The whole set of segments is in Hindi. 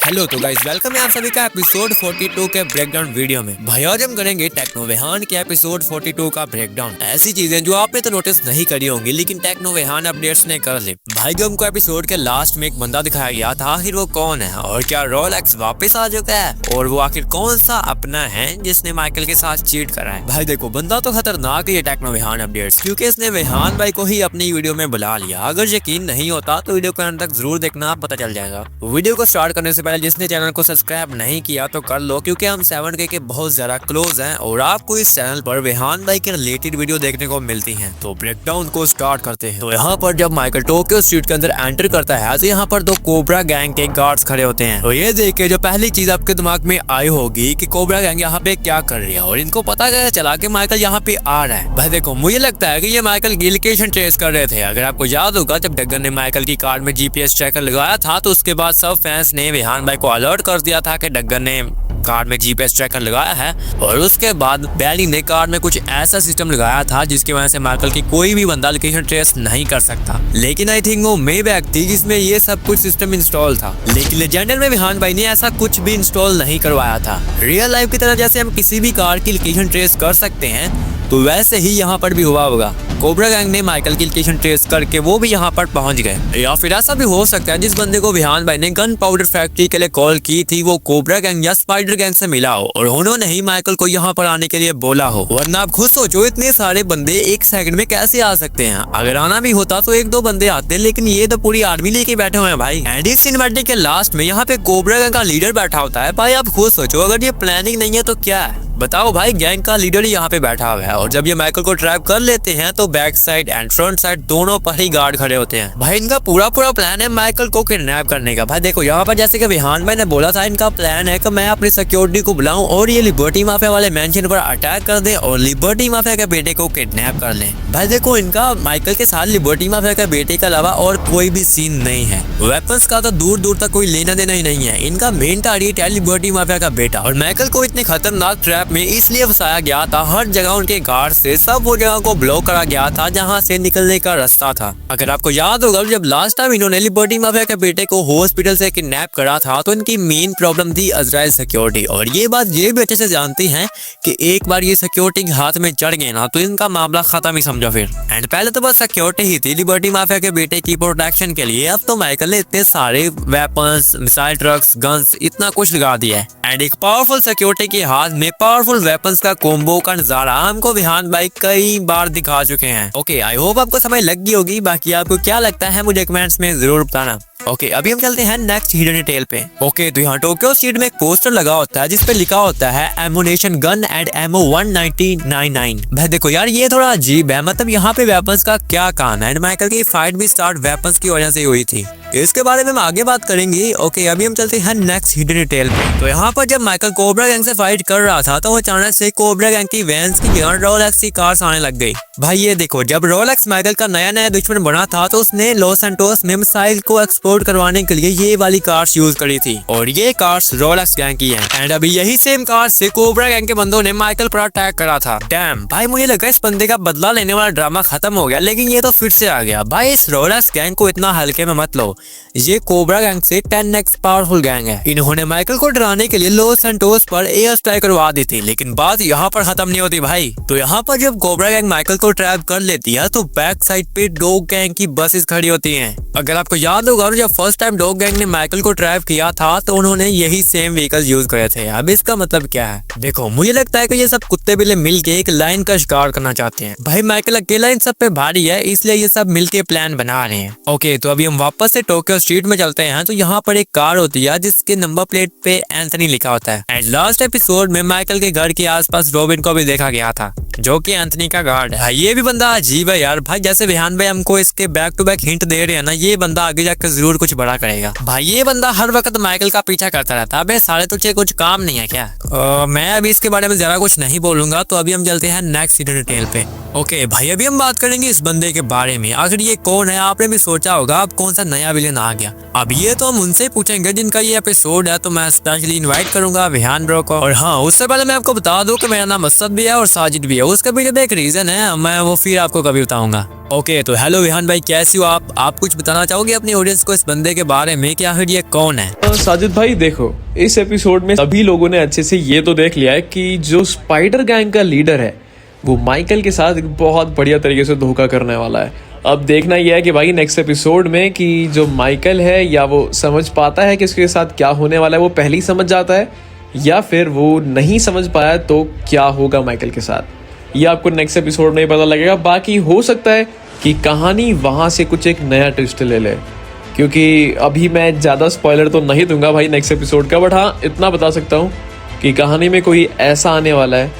हेलो तो गाइस वेलकम है आप सभी का एपिसोड 42 के ब्रेकडाउन वीडियो में। भाई आज हम करेंगे टेक्नो वेहान के एपिसोड 42 का ब्रेकडाउन। ऐसी चीजें जो आपने तो नोटिस नहीं करी होंगी लेकिन टेक्नो वेहान अपडेट्स ने कर ली। भाई जो हमको एपिसोड के लास्ट में एक बंदा दिखाया गया था, आखिर वो कौन है और क्या रोलेक्स वापस आ चुका है और वो आखिर कौन सा अपना है जिसने माइकल के साथ चीट करा है। भाई देखो बंदा तो खतरनाक है टेक्नो वेहान अपडेट्स, क्योंकि इसने वेहान भाई को ही अपनी वीडियो में बुला लिया। अगर यकीन नहीं होता तो वीडियो के अंत तक जरूर देखना, पता चल जाएगा। वीडियो को स्टार्ट करने से पहले जिसने चैनल को सब्सक्राइब नहीं किया तो कर लो, क्योंकि हम 7K के बहुत ज्यादा क्लोज हैं और आपको इस चैनल पर वेहान भाई के रिलेटेड वीडियो देखने को मिलती हैं। तो ब्रेकडाउन को स्टार्ट करते हैं। तो यहाँ पर जब माइकल टोक्यो स्ट्रीट के अंदर एंटर करता है तो यहाँ पर दो कोबरा गैंग के गार्ड्स खड़े होते हैं। तो ये देख के जो पहली चीज आपके दिमाग में आई होगी कि कोबरा गैंग यहाँ पे क्या कर रही है और इनको पता कैसे चला कि माइकल यहाँ पे आ रहा है। भाई देखो मुझे लगता है कि ये माइकल की लोकेशन ट्रेस कर रहे थे। अगर आपको याद होगा जब डग्गर ने माइकल की कार में GPS ट्रैकर लगाया था तो उसके बाद सब फैंस ने वेहान भाई को अलर्ट कर दिया था कि डग्गर ने कार में GPS ट्रैकर लगाया है। और उसके बाद बैली ने कार में कुछ ऐसा सिस्टम लगाया था जिसकी वजह से माइकल की कोई भी बंदा लोकेशन ट्रेस नहीं कर सकता। लेकिन आई थिंक वो मे बैग थी जिसमें ये सब कुछ सिस्टम इंस्टॉल था, लेकिन लेजेंडर में वेहान भाई ने ऐसा कुछ भी इंस्टॉल नहीं करवाया था। रियल लाइफ की तरह जैसे हम किसी भी कार की लोकेशन ट्रेस कर सकते हैं तो वैसे ही यहाँ पर भी हुआ होगा। कोबरा गैंग ने माइकल की लोकेशन ट्रेस करके वो भी यहाँ पर पहुंच गए। या फिर ऐसा भी हो सकता है जिस बंदे को वेहान भाई ने गन पाउडर फैक्ट्री के लिए कॉल की थी वो कोबरा गैंग या स्पाइडर गैंग से मिला हो और उन्होंने ही माइकल को यहाँ पर आने के लिए बोला हो। वरना आप खुद सोचो इतने सारे बंदे एक सेकंड में कैसे आ सकते हैं। अगर आना भी होता तो एक दो बंदे आते, लेकिन ये तो पूरी आर्मी लेके बैठे हुए हैं भाई। एंड इस सिनेमैटिक के लास्ट में यहाँ पे कोबरा गैंग का लीडर बैठा होता है। भाई आप खुद सोचो अगर ये प्लानिंग नहीं है तो क्या है, बताओ भाई। गैंग का लीडर ही यहाँ पे बैठा हुआ है और जब ये माइकल को ट्रैप कर लेते हैं तो back side and front side दोनों पर ही गार्ड खड़े होते हैं। भाई इनका पूरा प्लान है माइकल को किडनैप करने का। भाई देखो यहाँ पर जैसे कि वेहान भाई ने बोला था इनका प्लान है कि मैं अपनी सिक्योरिटी को बुलाऊं और ये लिबर्टी माफिया वाले मेंशन पर अटैक कर दे और लिबर्टी माफिया के बेटे को किडनैप कर ले। भाई देखो इनका माइकल के साथ लिबर्टी माफिया के बेटे के अलावा और कोई भी सीन नहीं है। वेपन्स का तो दूर दूर तक कोई लेना देना ही नहीं है। इनका मेन टारगेट है लिबर्टी माफिया का बेटा। और माइकल को इतने खतरनाक ट्रैप में इसलिए फंसाया गया था, हर जगह उनके गार्ड से सब वो जगह को ब्लॉक करा गया था जहां से निकलने का रास्ता था। अगर आपको याद होगा जब लास्ट टाइम इन्होंने लिबर्टी माफिया के बेटे को हॉस्पिटल से किडनैप करा था तो इनकी मेन प्रॉब्लम थी इजराइल सिक्योरिटी। और ये बात ये भी अच्छे से जानती हैं कि एक बार ये सिक्योरिटी हाथ में चढ़ गए ना तो इनका मामला खत्म ही समझो फिर। एंड पहले तो बस सिक्योरिटी ही थी लिबर्टी माफिया के बेटे की प्रोटेक्शन के लिए, अब तो माइकल ने इतने सारे वेपन्स, मिसाइल ट्रक्स, गन्स, इतना कुछ लगा दिया है। एंड एक पावरफुल सिक्योरिटी के हाथ में पावरफुल वेपन्स का कोम्बो का नजारा हमको वेहान भाई कई बार दिखा चुके हैं। ओके आई होप आपको समझ लग गई होगी। बाकी आपको क्या लगता है मुझे कमेंट्स में जरूर बताना। ओके अभी हम चलते हैं नेक्स्ट हिडन डिटेल पे। ओके तो यहाँ टोक्यो स्ट्रीट में एक पोस्टर लगा होता है जिसपे लिखा होता है एमुनेशन गन एंड एमो 1999। भाई देखो यार ये थोड़ा अजीब है, मतलब यहाँ पे वेपन्स का क्या काम है। एंड माइकल की फाइट भी स्टार्ट वेपन्स की वजह से हुई थी, इसके बारे में हम आगे बात करेंगे। ओके अभी हम चलते हैं नेक्स्ट हिडन डिटेल पे। तो यहाँ पर जब माइकल कोबरा गैंग से फाइट कर रहा था तो अचानक से कोबरा गैंग की वैन्स की जगह रोलेक्स की कार्स आने लग गई। भाई ये देखो जब रोलेक्स माइकल का नया दुश्मन बना था तो उसने लॉस सैंटोस में मिसाइल को एक्सपोर्ट करवाने के लिए ये वाली कार्स यूज करी थी और ये कार्स रोलेक्स गैंग की हैं। एंड अभी यही सेम कार्स से कोबरा गैंग के बंदों ने माइकल पर अटैक करा था। डैम भाई मुझे लगा इस बंदे का बदला लेने वाला ड्रामा खत्म हो गया, लेकिन ये तो फिर से आ गया। भाई इस रोलेक्स गैंग को इतना हल्के में मत लो, ये कोबरा गैंग से 10x पावरफुल गैंग है। इन्होंने माइकल को डराने के लिए लॉस सैंटोस पर एयर स्ट्राइक करवा दी थी, लेकिन बात यहाँ पर खत्म नहीं होती भाई। तो यहाँ पर जब कोबरा गैंग माइकल को ट्रैप कर लेती है तो बैक साइड पे डॉग गैंग की बसेस खड़ी होती हैं। अगर आपको याद होगा जब फर्स्ट टाइम डॉग गैंग ने माइकल को ट्रैप किया था तो उन्होंने यही सेम व्हीकल यूज करे थे। अब इसका मतलब क्या है, देखो मुझे लगता है कि ये सब कुत्ते बिल्ले मिलके एक लाइन का शिकार करना चाहते हैं। भाई माइकल अकेला इन सब पे भारी है इसलिए ये सब मिलके प्लान बना रहे हैं। ओके तो अभी हम वापस से टोक्यो स्ट्रीट में चलते हैं। तो यहाँ पर एक कार होती है जिसके नंबर प्लेट पे एंथनी लिखा होता है। एंड लास्ट एपिसोड में माइकल के घर के आसपास रॉबिन को भी देखा गया था जो कि एंथनी का गार्ड है। ये भी बंदा अजीब है यार। भाई जैसे वेहान भाई हमको इसके बैक टू बैक हिंट दे रहे हैं ना, ये बंदा आगे जाकर जरूर कुछ बड़ा करेगा। भाई ये बंदा हर वक्त माइकल का पीछा करता रहता है। अबे साले तुझे कुछ काम नहीं है क्या? मैं अभी इसके बारे में जरा कुछ नहीं बोलूंगा। तो अभी हम चलते हैं नेक्स्ट हिडन डिटेल पे। ओके भाई अभी हम बात करेंगे इस बंदे के बारे में। आखिर ये कौन है, आपने भी सोचा होगा अब कौन सा नया विलेन आ गया। अब ये तो हम उनसे पूछेंगे जिनका ये एपिसोड है, तो मैं स्पेशली इनवाइट करूंगा वेहान ब्रो को। और हाँ उससे पहले मैं आपको बता दूं कि मेरा नाम असद भी है और साजिद भी है। उसका भी एक रीजन है, मैं वो फिर आपको कभी बताऊंगा। ओके तो हेलो विहान भाई, कैसे हो आप कुछ बताना चाहोगे अपनी ऑडियंस को इस बंदे के बारे में, क्या ये कौन है? साजिद भाई देखो, इस एपिसोड में सभी लोगों ने अच्छे से ये तो देख लिया है कि जो स्पाइडर गैंग का लीडर है वो माइकल के साथ एक बहुत बढ़िया तरीके से धोखा करने वाला है। अब देखना यह है कि भाई नेक्स्ट एपिसोड में कि जो माइकल है या वो समझ पाता है कि उसके साथ क्या होने वाला है, वो पहले ही समझ जाता है, या फिर वो नहीं समझ पाया तो क्या होगा माइकल के साथ, ये आपको नेक्स्ट एपिसोड में ही पता लगेगा। बाकी हो सकता है कि कहानी वहाँ से कुछ एक नया ट्विस्ट ले ले, क्योंकि अभी मैं ज़्यादा स्पॉइलर तो नहीं दूंगा भाई नेक्स्ट एपिसोड का, बट हाँ इतना बता सकता हूँ कि कहानी में कोई ऐसा आने वाला है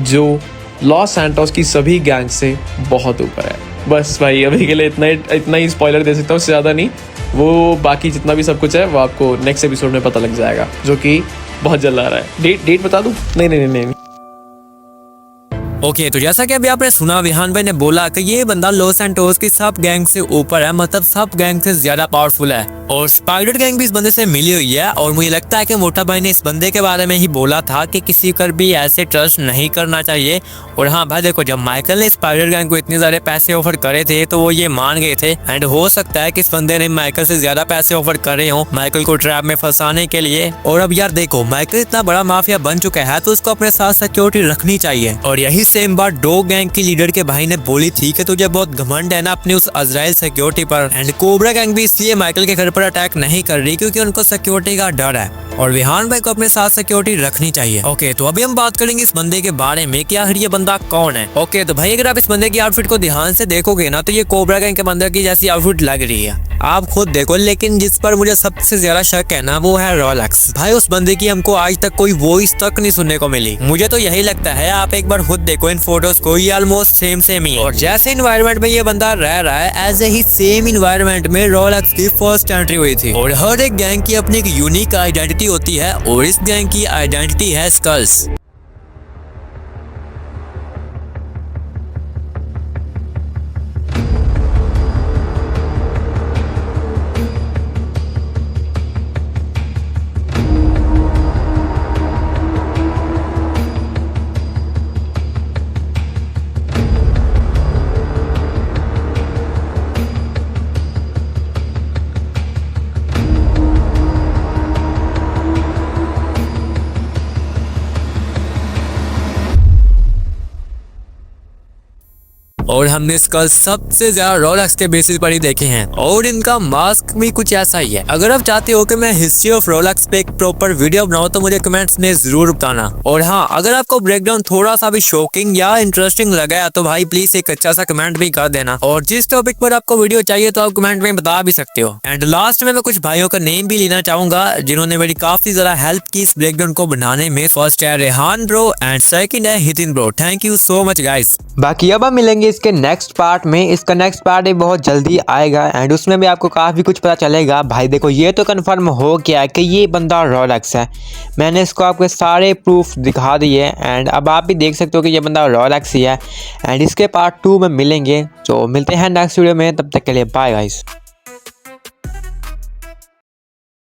जो लॉस सैंटोस की सभी गैंग से बहुत ऊपर है। बस भाई अभी के लिए इतना ही स्पॉइलर दे सकता हूँ, उससे ज़्यादा नहीं। वो बाकी जितना भी सब कुछ है वो आपको नेक्स्ट एपिसोड में पता लग जाएगा, जो कि बहुत जल्द आ रहा है। डेट बता दूँ? नहीं। ओके तो जैसा कि अभी आपने सुना, विहान भाई ने बोला कि ये बंदा लॉस सैंटोस की सब गैंग से ऊपर है, मतलब सब गैंग से ज्यादा पावरफुल है, और स्पाइडर गैंग भी इस बंदे से मिली हुई है। और मुझे लगता है कि मोटा भाई ने इस बंदे के बारे में ही बोला था कि किसी पर भी ऐसे ट्रस्ट नहीं करना चाहिए। और हाँ भाई देखो, जब माइकल ने स्पाइडर गैंग को इतने सारे पैसे ऑफर करे थे तो वो ये मान गए थे, एंड हो सकता है कि इस बंदे ने माइकल से ज्यादा पैसे ऑफर करे हों माइकल को ट्रैप में फंसाने के लिए। और अब यार देखो, माइकल इतना बड़ा माफिया बन चुका है तो उसको अपने साथ सिक्योरिटी रखनी चाहिए। और यही सेम बात डॉग गैंग के लीडर के भाई ने बोली थी कि तुझे बहुत घमंड है ना अपनी उस अजराइल सिक्योरिटी पर। एंड कोबरा गैंग भी इसलिए माइकल के घर पर अटैक नहीं कर रही क्योंकि उनको सिक्योरिटी का डर है, और विहान भाई को अपने साथ सिक्योरिटी रखनी चाहिए। ओके तो अभी हम बात करेंगे इस बंदे के बारे में कि आखिर ये बंदा कौन है। ओके तो भाई अगर आप इस बंदे की आउटफिट को ध्यान से देखोगे ना तो ये कोबरा गैंग के बंदे की जैसी आउटफिट लग रही है, आप खुद देखो। लेकिन जिस पर मुझे सबसे ज्यादा शक है ना वो है रोलेक्स। भाई उस बंदे की हमको आज तक कोई वॉइस तक नहीं सुनने को मिली। मुझे तो यही लगता है, आप एक बार खुद देखो इन फोटोज को, ये ऑलमोस्ट सेम ही है। और जैसे इन्वायरमेंट में ये बंदा रह रहा है, ऐसे ही सेम इन्वायरमेंट में रोलेक्स की फर्स्ट एंट्री हुई थी। और हर एक गैंग की अपनी एक यूनिक आइडेंटिटी होती है, और इस गैंग की आइडेंटिटी है स्कल्स। और हमने इसका सबसे ज्यादा रोलेक्स के बेसिस पर ही देखे हैं, और इनका मास्क भी कुछ ऐसा ही है। अगर आप चाहते हो कि मैं हिस्ट्री ऑफ रोलेक्स पे एक प्रॉपर वीडियो बनाऊं तो मुझे कमेंट्स में जरूर बताना। और हाँ, अगर आपको ब्रेकडाउन थोड़ा सा भी शॉकिंग या इंटरेस्टिंग लगा तो भाई प्लीज एक अच्छा सा कमेंट भी कर देना। और जिस टॉपिक पर आपको वीडियो चाहिए तो आप कमेंट में बता भी सकते हो। एंड लास्ट में मैं कुछ भाइयों का नेम भी लेना चाहूंगा जिन्होंने मेरी काफी ज्यादा हेल्प की इस ब्रेकडाउन को बनाने में। फर्स्ट है रेहान ब्रो एंड सेकंड है हितिन bro. Thank you so much guys. बाकी अब हम मिलेंगे इसके नेक्स्ट पार्ट में। इसका नेक्स्ट पार्ट भी बहुत जल्दी आएगा एंड उसमें भी आपको काफ़ी कुछ पता चलेगा। भाई देखो, ये तो कंफर्म हो गया है कि ये बंदा रोलेक्स है। मैंने इसको आपके सारे प्रूफ दिखा दिए एंड अब आप भी देख सकते हो कि ये बंदा रोलेक्स ही है। एंड इसके पार्ट 2 में मिलेंगे, तो मिलते हैं नेक्स्ट वीडियो में। तब तक के लिए बाय गाइस।